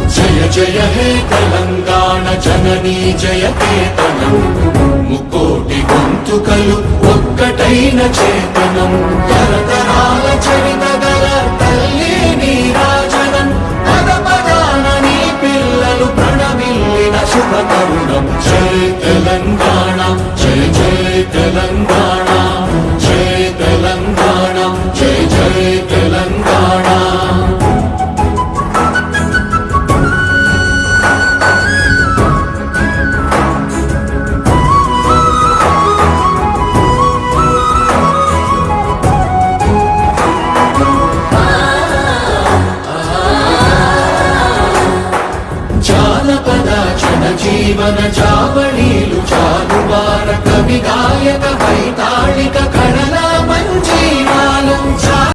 जय जय हे तेलंगाण जननी जयकेतनं मुक्कोटि गोंतुकलु ఒక్కటైన చేతనం తరతరాల చరితగల తల్లి నీరాజనం పద పదాన నీ పిల్లలు ప్రణమిల్లిన శుభ తరుణం జై తెలంగాణ జై జై తెలంగాణ జై తెలంగాణ జై జై తెలంగాణ జీవన చావళీలు చాలువార కవి గాయక